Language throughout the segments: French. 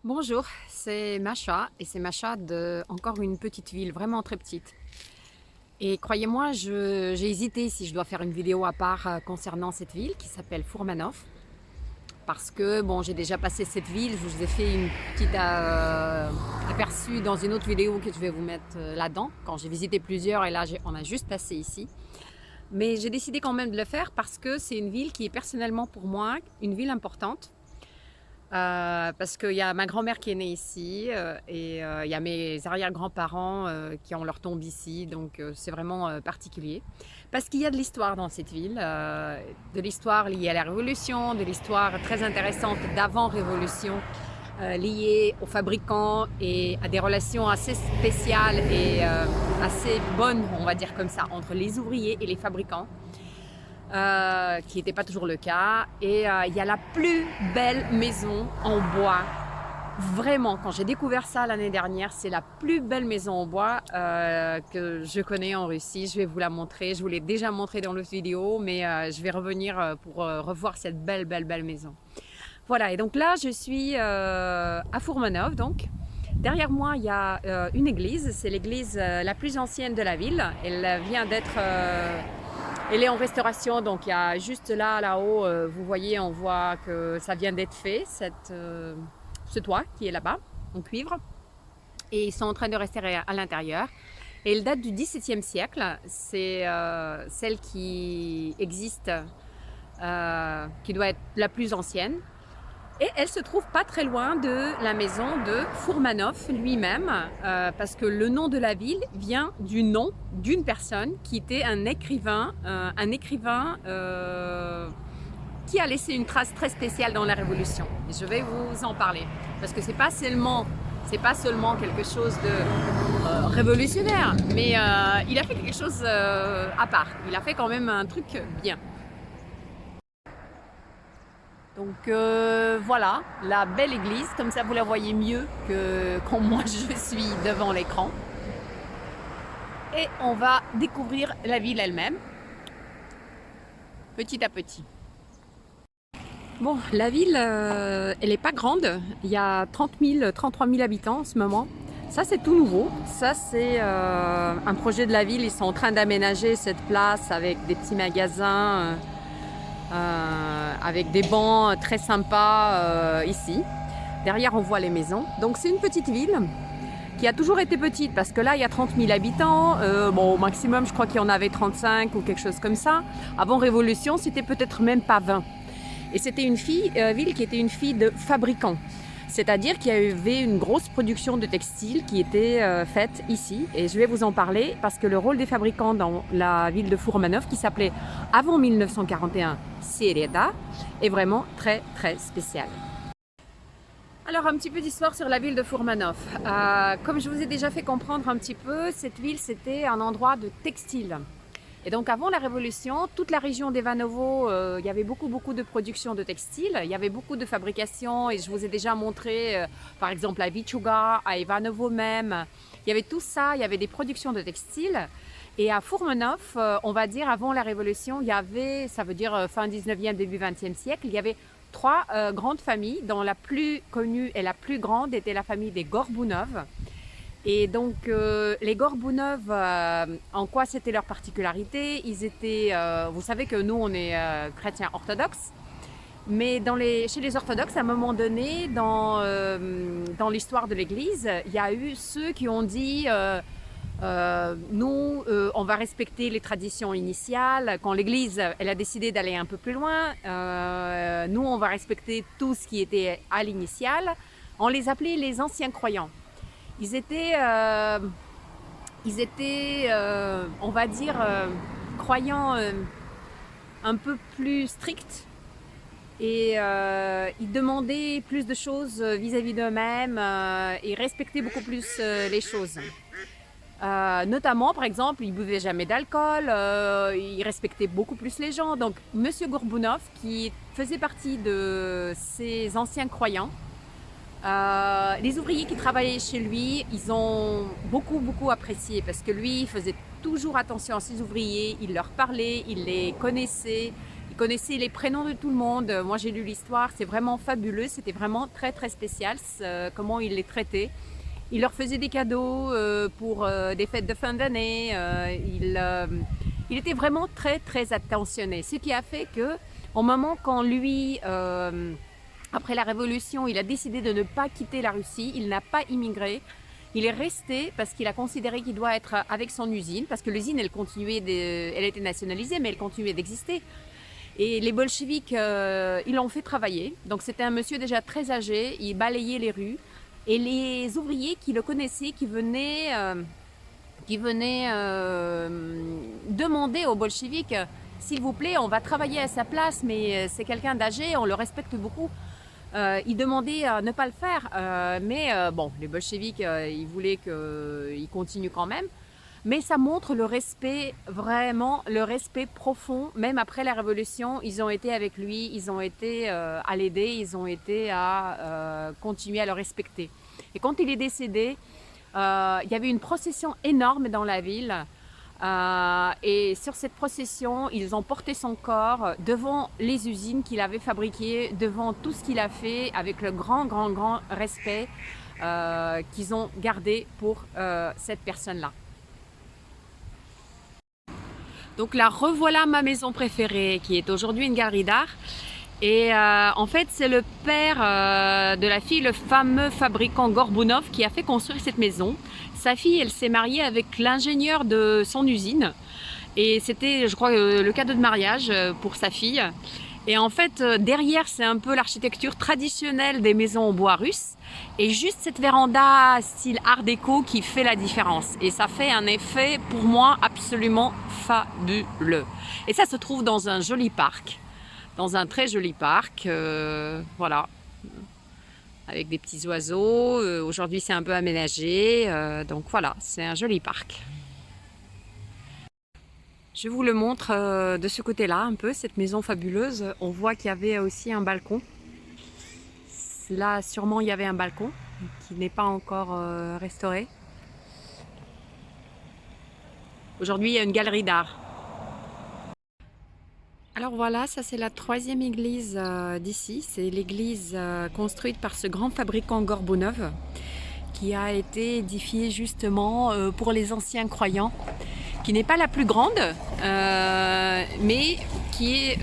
Bonjour, c'est Macha et c'est Macha de encore une petite ville, vraiment très petite. Et croyez-moi, j'ai hésité si je dois faire une vidéo à part concernant cette ville qui s'appelle Fourmanov. Parce que bon, j'ai déjà passé cette ville, je vous ai fait une petite aperçu dans une autre vidéo que je vais vous mettre là-dedans, quand j'ai visité plusieurs et là on a juste passé ici. Mais j'ai décidé quand même de le faire parce que c'est une ville qui est personnellement pour moi une ville importante. Parce qu'il y a ma grand-mère qui est née ici et il y a mes arrière-grands-parents qui ont leur tombe ici, donc c'est vraiment particulier. Parce qu'il y a de l'histoire dans cette ville, de l'histoire liée à la Révolution, de l'histoire très intéressante d'avant-Révolution, liée aux fabricants et à des relations assez spéciales et assez bonnes, on va dire comme ça, entre les ouvriers et les fabricants. Qui n'était pas toujours le cas. Et il y a la plus belle maison en bois. Vraiment, quand j'ai découvert ça l'année dernière, c'est la plus belle maison en bois que je connais en Russie. Je vais vous la montrer. Je vous l'ai déjà montré dans l'autre vidéo, mais je vais revenir pour revoir cette belle maison. Voilà, et donc là, je suis à Fourmanov, donc. Derrière moi, il y a une église. C'est l'église la plus ancienne de la ville. Elle vient d'être elle est en restauration, donc il y a juste là-haut, vous voyez, on voit que ça vient d'être fait, ce toit qui est là-bas, en cuivre. Et ils sont en train de restaurer à l'intérieur. Et elle date du XVIIe siècle. C'est celle qui existe, qui doit être la plus ancienne. Et elle se trouve pas très loin de la maison de Fourmanov lui-même, parce que le nom de la ville vient du nom d'une personne qui était un écrivain qui a laissé une trace très spéciale dans la Révolution. Et je vais vous en parler, parce que c'est pas seulement quelque chose de révolutionnaire, mais il a fait quelque chose à part. Il a fait quand même un truc bien. Donc voilà, la belle église, comme ça vous la voyez mieux que quand moi je suis devant l'écran. Et on va découvrir la ville elle-même, petit à petit. Bon, la ville, elle n'est pas grande. Il y a 30 000, 33 000 habitants en ce moment. Ça, c'est tout nouveau. Ça, c'est un projet de la ville. Ils sont en train d'aménager cette place avec des petits magasins. Avec des bancs très sympas ici. Derrière, on voit les maisons. Donc, c'est une petite ville qui a toujours été petite parce que là, il y a 30 000 habitants. Bon, au maximum, je crois qu'il y en avait 35 ou quelque chose comme ça. Avant Révolution, c'était peut-être même pas 20. Et c'était une ville qui était une fille de fabricant. C'est-à-dire qu'il y avait une grosse production de textiles qui était faite ici. Et je vais vous en parler parce que le rôle des fabricants dans la ville de Fourmanov, qui s'appelait avant 1941 Sereda, est vraiment très spécial. Alors un petit peu d'histoire sur la ville de Fourmanov. Comme je vous ai déjà fait comprendre un petit peu, cette ville c'était un endroit de textile. Et donc avant la Révolution, toute la région d'Ivanovo, il y avait beaucoup de production de textiles, il y avait beaucoup de fabrication et je vous ai déjà montré par exemple à Vichuga, à Ivanovo même, il y avait tout ça, il y avait des productions de textiles. Et à Fourmanov, on va dire avant la Révolution, il y avait, ça veut dire fin 19e, début 20e siècle, il y avait trois grandes familles dont la plus connue et la plus grande était la famille des Gorbounov. Et donc les Gorbounov, en quoi c'était leur particularité? Ils étaient, vous savez que nous on est chrétiens orthodoxes, mais chez les orthodoxes, à un moment donné, dans l'histoire de l'Église, il y a eu ceux qui ont dit nous, on va respecter les traditions initiales. Quand l'Église elle a décidé d'aller un peu plus loin, nous on va respecter tout ce qui était à l'initiale. On les appelait les anciens croyants. Ils étaient, on va dire, croyants un peu plus stricts et ils demandaient plus de choses vis-à-vis d'eux-mêmes et respectaient beaucoup plus les choses. Notamment, par exemple, ils ne buvaient jamais d'alcool, ils respectaient beaucoup plus les gens. Donc, Monsieur Gorbounov, qui faisait partie de ces anciens croyants, les ouvriers qui travaillaient chez lui, ils ont beaucoup apprécié parce que lui, il faisait toujours attention à ses ouvriers, il leur parlait, il les connaissait, Il connaissait les prénoms de tout le monde. Moi, j'ai lu l'histoire, c'est vraiment fabuleux. C'était vraiment très, très spécial comment il les traitait. Il leur faisait des cadeaux pour des fêtes de fin d'année. Il était vraiment très, très attentionné. Ce qui a fait que, au moment quand lui, après la Révolution, il a décidé de ne pas quitter la Russie, il n'a pas immigré. Il est resté parce qu'il a considéré qu'il doit être avec son usine, parce que l'usine, elle était nationalisée, mais elle continuait d'exister. Et les bolcheviks, ils l'ont fait travailler. Donc c'était un monsieur déjà très âgé, il balayait les rues. Et les ouvriers qui le connaissaient, qui venaient demander aux bolcheviks, s'il vous plaît, on va travailler à sa place, mais c'est quelqu'un d'âgé, on le respecte beaucoup. Ils demandaient à ne pas le faire, mais bon, les bolcheviks, ils voulaient qu'il continue quand même. Mais ça montre le respect, vraiment le respect profond. Même après la Révolution, ils ont été avec lui, ils ont été à l'aider, ils ont été à continuer à le respecter. Et quand il est décédé, il y avait une procession énorme dans la ville. Et sur cette procession, ils ont porté son corps devant les usines qu'il avait fabriquées, devant tout ce qu'il a fait, avec le grand, grand, grand respect qu'ils ont gardé pour cette personne-là. Donc là, revoilà ma maison préférée, qui est aujourd'hui une galerie d'art. Et en fait, c'est le père de la fille, le fameux fabricant Gorbounov, qui a fait construire cette maison. Sa fille, elle s'est mariée avec l'ingénieur de son usine. Et c'était, je crois, le cadeau de mariage pour sa fille. Et en fait, derrière, c'est un peu l'architecture traditionnelle des maisons en bois russe. Et juste cette véranda style art déco qui fait la différence. Et ça fait un effet, pour moi, absolument fabuleux. Et ça se trouve dans un joli parc. Dans un très joli parc, voilà, avec des petits oiseaux. Aujourd'hui, c'est un peu aménagé. Donc voilà, c'est un joli parc. Je vous le montre de ce côté-là, un peu, cette maison fabuleuse. On voit qu'il y avait aussi un balcon. Là, sûrement, il y avait un balcon qui n'est pas encore restauré. Aujourd'hui, il y a une galerie d'art. Alors voilà, ça c'est la troisième église d'ici. C'est l'église construite par ce grand fabricant Gorbounov qui a été édifiée justement pour les anciens croyants, qui n'est pas la plus grande, mais qui est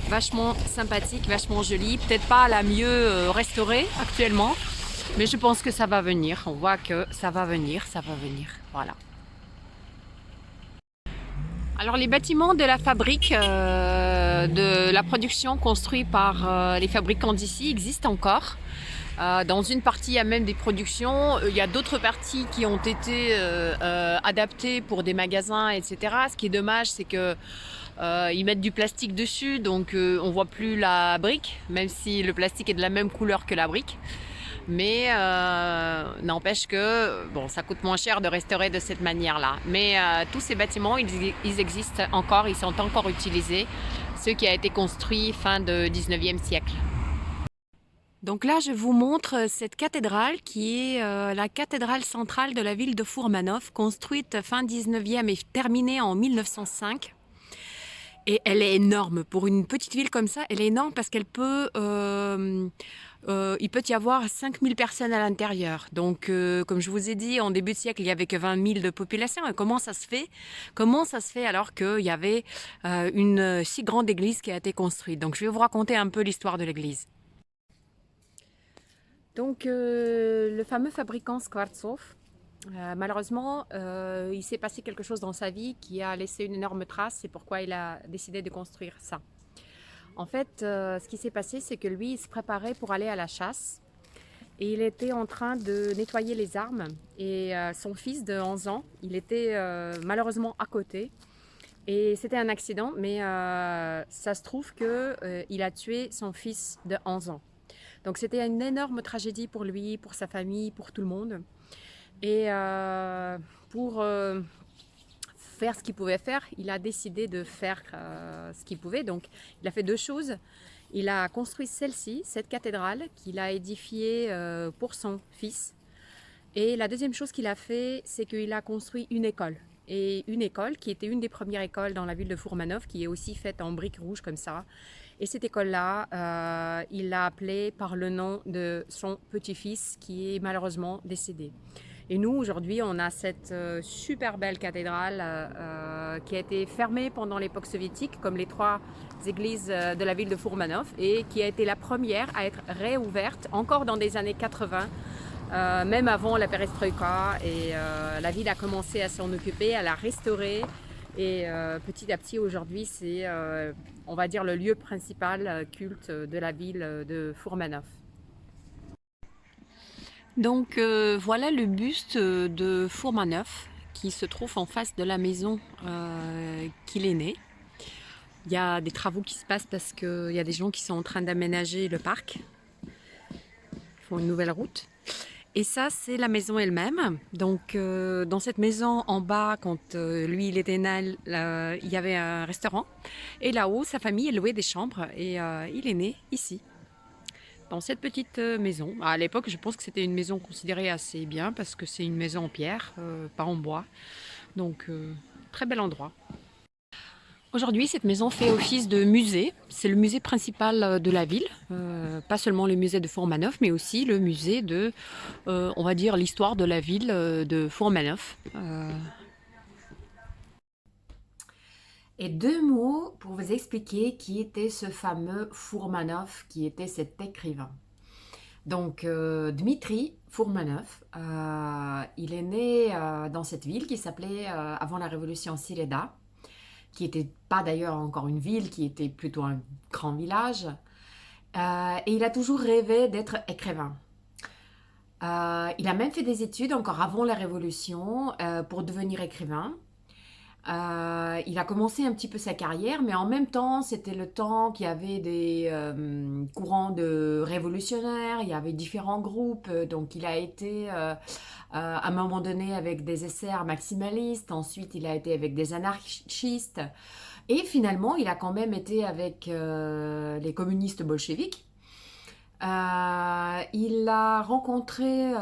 vachement sympathique, vachement jolie. Peut-être pas la mieux restaurée actuellement, mais je pense que ça va venir. On voit que ça va venir, voilà. Alors les bâtiments de la fabrique, de la production construits par les fabricants d'ici existent encore. Dans une partie, il y a même des productions. Il y a d'autres parties qui ont été adaptées pour des magasins, etc. Ce qui est dommage, c'est que ils mettent du plastique dessus, donc on voit plus la brique, même si le plastique est de la même couleur que la brique. Mais n'empêche que bon, ça coûte moins cher de restaurer de cette manière-là. Mais tous ces bâtiments, ils existent encore, ils sont encore utilisés, ceux qui ont été construits fin du 19e siècle. Donc là, je vous montre cette cathédrale qui est la cathédrale centrale de la ville de Fourmanov, construite fin 19e et terminée en 1905. Et elle est énorme. Pour une petite ville comme ça, elle est énorme parce qu'elle peut... il peut y avoir 5000 personnes à l'intérieur. Donc, comme je vous ai dit, en début de siècle, il n'y avait que 20 000 de population. Et comment ça se fait? Comment ça se fait alors qu'il y avait une si grande église qui a été construite? Donc, je vais vous raconter un peu l'histoire de l'église. Donc, le fameux fabricant Skvartsov, malheureusement, il s'est passé quelque chose dans sa vie qui a laissé une énorme trace. C'est pourquoi il a décidé de construire ça. En fait, ce qui s'est passé, c'est que lui, il se préparait pour aller à la chasse. Et il était en train de nettoyer les armes. Et son fils de 11 ans, il était malheureusement à côté. Et c'était un accident, mais ça se trouve qu'il a tué son fils de 11 ans. Donc c'était une énorme tragédie pour lui, pour sa famille, pour tout le monde. Et pour faire ce qu'il pouvait faire, il a décidé de faire ce qu'il pouvait. Donc il a fait deux choses. Il a construit celle-ci, cette cathédrale qu'il a édifiée pour son fils. Et la deuxième chose qu'il a fait, c'est qu'il a construit une école. et une école qui était une des premières écoles dans la ville de Fourmanov, qui est aussi faite en briques rouges comme ça. Et cette école-là, il l'a appelée par le nom de son petit-fils qui est malheureusement décédé. Et nous, aujourd'hui, on a cette super belle cathédrale qui a été fermée pendant l'époque soviétique, comme les 3 églises de la ville de Fourmanov, et qui a été la première à être réouverte encore dans des années 80, même avant la perestroïka. Et la ville a commencé à s'en occuper, à la restaurer. Et petit à petit, aujourd'hui, c'est, on va dire, le lieu principal culte de la ville de Fourmanov. Donc voilà le buste de Fourmanov qui se trouve en face de la maison qu'il est né. Il y a des travaux qui se passent parce qu'il y a des gens qui sont en train d'aménager le parc. Ils font une nouvelle route. Et ça, c'est la maison elle-même. Donc dans cette maison en bas, quand lui il était né, il y avait un restaurant. Et là-haut, sa famille louait des chambres et il est né ici, dans cette petite maison. À l'époque, je pense que c'était une maison considérée assez bien parce que c'est une maison en pierre, pas en bois. Donc, très bel endroit. Aujourd'hui, cette maison fait office de musée. C'est le musée principal de la ville. Pas seulement le musée de Fourmanov, mais aussi le musée de, on va dire, l'histoire de la ville de Fourmanov. Et 2 mots pour vous expliquer qui était ce fameux Fourmanov, qui était cet écrivain. Donc, Dmitri Fourmanov, il est né dans cette ville qui s'appelait, avant la Révolution, Sileda, qui n'était pas d'ailleurs encore une ville, qui était plutôt un grand village. Et il a toujours rêvé d'être écrivain. Il a même fait des études encore avant la Révolution pour devenir écrivain. Il a commencé un petit peu sa carrière, mais en même temps, c'était le temps qu'il y avait des courants de révolutionnaires, il y avait différents groupes, donc il a été à un moment donné avec des SR maximalistes, ensuite il a été avec des anarchistes, et finalement il a quand même été avec les communistes bolcheviques. Il a rencontré,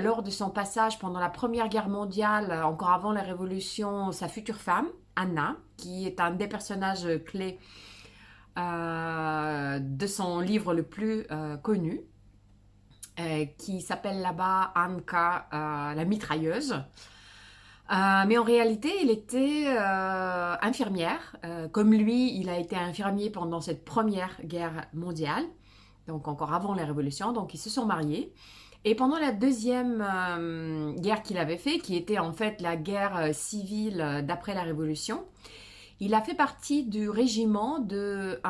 lors de son passage pendant la Première Guerre mondiale, encore avant la Révolution, sa future femme, Anna, qui est un des personnages clés de son livre le plus connu, qui s'appelle là-bas Anka, la mitrailleuse. Mais en réalité, il était infirmière. Comme lui, il a été infirmier pendant cette Première Guerre mondiale, donc encore avant la Révolution, donc ils se sont mariés. Et pendant la deuxième guerre qu'il avait fait, qui était en fait la guerre civile d'après la Révolution, il a fait partie du régiment de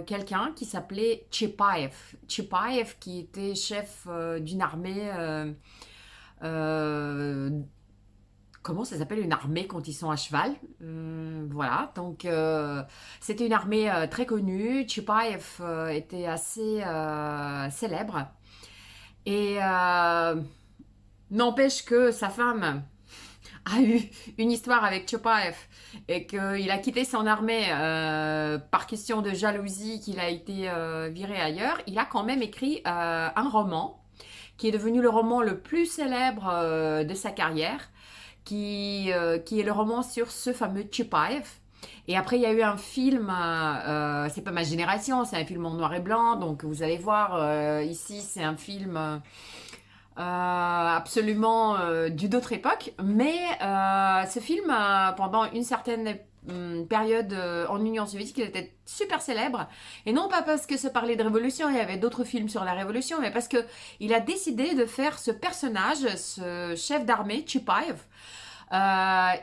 quelqu'un qui s'appelait Tchepaev. Tchepaev qui était chef d'une armée... comment ça s'appelle une armée quand ils sont à cheval. Voilà, donc c'était une armée très connue. Tchepaev était assez célèbre. Et n'empêche que sa femme a eu une histoire avec Tchepaev et qu'il a quitté son armée par question de jalousie, qu'il a été viré ailleurs. Il a quand même écrit un roman qui est devenu le roman le plus célèbre de sa carrière, qui est le roman sur ce fameux Tchepaev. Et après, il y a eu un film, c'est pas ma génération, c'est un film en noir et blanc, donc vous allez voir, ici, c'est un film absolument d'une autre époque, mais ce film, pendant une certaine période en Union soviétique, il était super célèbre, et non pas parce que ça parlait de révolution, il y avait d'autres films sur la révolution, mais parce que il a décidé de faire ce personnage, ce chef d'armée, Tchepaev.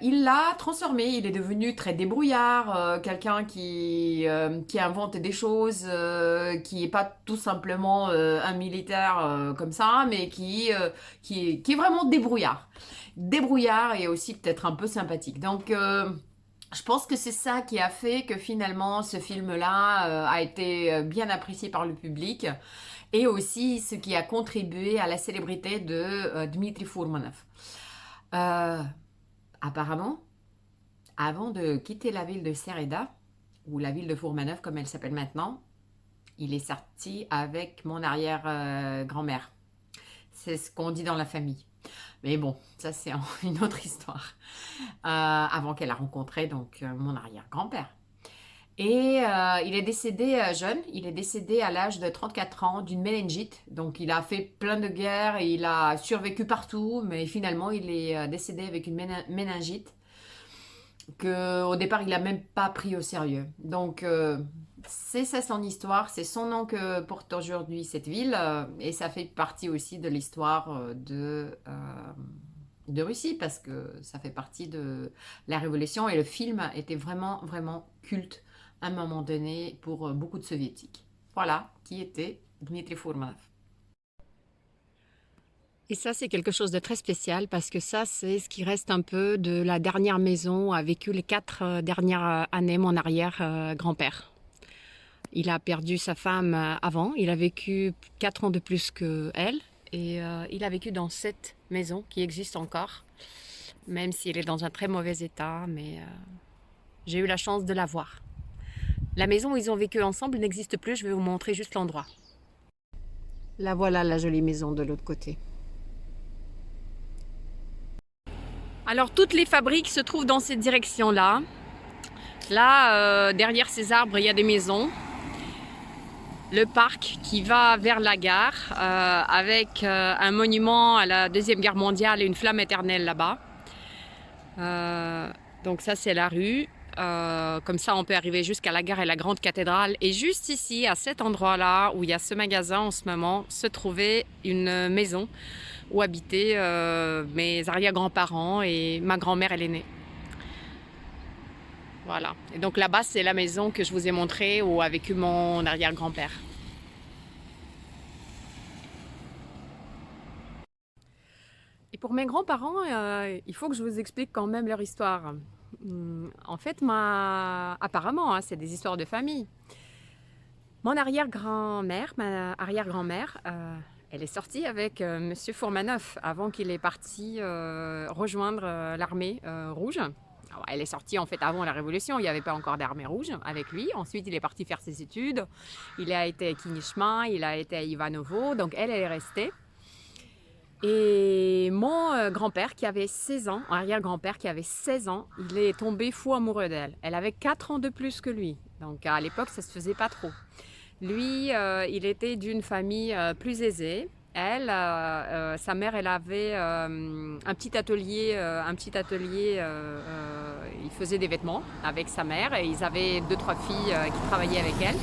Il l'a transformé, il est devenu très débrouillard, quelqu'un qui invente des choses, qui n'est pas tout simplement un militaire comme ça, mais qui est vraiment débrouillard. Débrouillard et aussi peut-être un peu sympathique. Donc, je pense que c'est ça qui a fait que finalement ce film-là a été bien apprécié par le public et aussi ce qui a contribué à la célébrité de Dmitri Fourmanov. Euh, Apparemment, avant de quitter la ville de Sereda, ou la ville de Fourmanov comme elle s'appelle maintenant, il est sorti avec mon arrière-grand-mère. C'est ce qu'on dit dans la famille. Mais bon, ça c'est une autre histoire. Avant qu'elle a rencontré donc mon arrière-grand-père. Et il est décédé jeune, il est décédé à l'âge de 34 ans d'une méningite. Donc il a fait plein de guerres et il a survécu partout, mais finalement il est décédé avec une méningite que au départ il n'a même pas pris au sérieux. Donc c'est ça son histoire, c'est son nom que porte aujourd'hui cette ville et ça fait partie aussi de l'histoire de Russie parce que ça fait partie de la révolution et le film était vraiment vraiment culte à un moment donné pour beaucoup de soviétiques. Voilà qui était Dmitri Fourmanov. Et ça, c'est quelque chose de très spécial parce que ça, c'est ce qui reste un peu de la dernière maison où a vécu les 4 dernières années mon arrière-grand-père. Il a perdu sa femme avant, il a vécu 4 ans de plus que elle et il a vécu dans cette maison qui existe encore, même s'il est dans un très mauvais état, mais j'ai eu la chance de la voir. La maison où ils ont vécu ensemble n'existe plus, je vais vous montrer juste l'endroit. La voilà, la jolie maison de l'autre côté. Alors toutes les fabriques se trouvent dans cette direction-là. Là, derrière ces arbres, il y a des maisons. Le parc qui va vers la gare avec un monument à la Deuxième Guerre mondiale et une flamme éternelle là-bas. Donc ça c'est la rue. Comme ça on peut arriver jusqu'à la gare et la grande cathédrale. Et juste ici, à cet endroit-là où il y a ce magasin en ce moment, se trouvait une maison où habitaient mes arrière-grands-parents et ma grand-mère elle est née. Voilà. Et donc là-bas, c'est la maison que je vous ai montrée où a vécu mon arrière-grand-père. Et pour mes grands-parents, il faut que je vous explique quand même leur histoire. En fait, apparemment, hein, c'est des histoires de famille. Mon arrière-grand-mère, ma arrière-grand-mère, elle est sortie avec Monsieur Fourmanov avant qu'il ait parti rejoindre l'armée rouge. Alors, elle est sortie en fait avant la Révolution, il n'y avait pas encore d'armée rouge avec lui. Ensuite, il est parti faire ses études. Il a été à Kinishma, il a été à Ivanovo, donc elle est restée. Et mon grand-père qui avait 16 ans, arrière-grand-père qui avait 16 ans, il est tombé fou amoureux d'elle. Elle avait 4 ans de plus que lui, donc à l'époque ça se faisait pas trop. Lui, il était d'une famille plus aisée. Elle, sa mère, elle avait un petit atelier, il faisait des vêtements avec sa mère et ils avaient 2-3 filles qui travaillaient avec elle.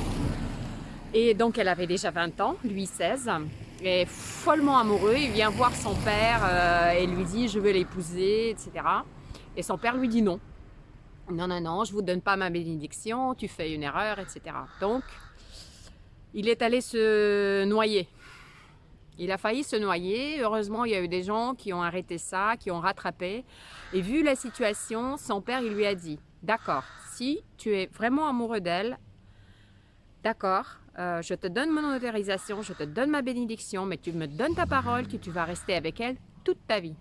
Et donc elle avait déjà 20 ans, lui 16. Et follement amoureux, il vient voir son père et lui dit je veux l'épouser, etc. Et son père lui dit non. Non, non, non, je vous donne pas ma bénédiction, tu fais une erreur, etc. Donc, il est allé se noyer. Il a failli se noyer. Heureusement, il y a eu des gens qui ont arrêté ça, qui ont rattrapé. Et vu la situation, son père, il lui a dit « D'accord, si tu es vraiment amoureux d'elle, d'accord, je te donne mon autorisation, je te donne ma bénédiction, mais tu me donnes ta parole que tu vas rester avec elle toute ta vie. »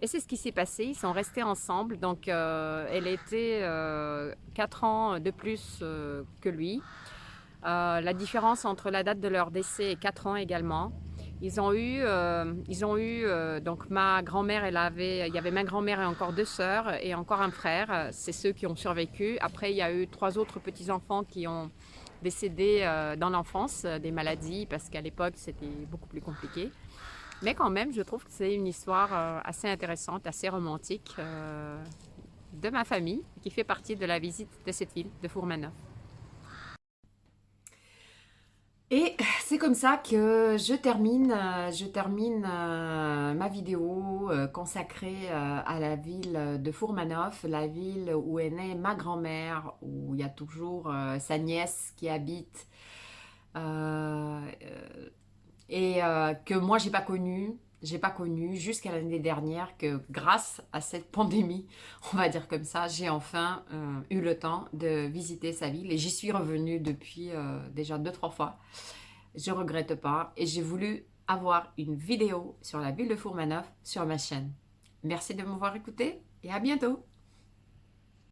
Et c'est ce qui s'est passé, ils sont restés ensemble. Donc, elle était 4 ans de plus que lui. La différence entre la date de leur décès et 4 ans également. Ils ont eu donc ma grand-mère, il y avait ma grand-mère et encore 2 sœurs et encore un frère. C'est ceux qui ont survécu. Après, il y a eu 3 autres petits-enfants qui ont décédé dans l'enfance des maladies parce qu'à l'époque, c'était beaucoup plus compliqué. Mais quand même, je trouve que c'est une histoire assez intéressante, assez romantique de ma famille qui fait partie de la visite de cette ville, de Fourmanov. Et c'est comme ça que je termine ma vidéo consacrée à la ville de Fourmanov, la ville où est née ma grand-mère, où il y a toujours sa nièce qui habite et que moi j'ai pas connu jusqu'à l'année dernière que grâce à cette pandémie, on va dire comme ça, j'ai enfin eu le temps de visiter sa ville et j'y suis revenue depuis déjà 2-3 fois. Je regrette pas et j'ai voulu avoir une vidéo sur la ville de Fourmanov sur ma chaîne. Merci de m'avoir écouté et à bientôt.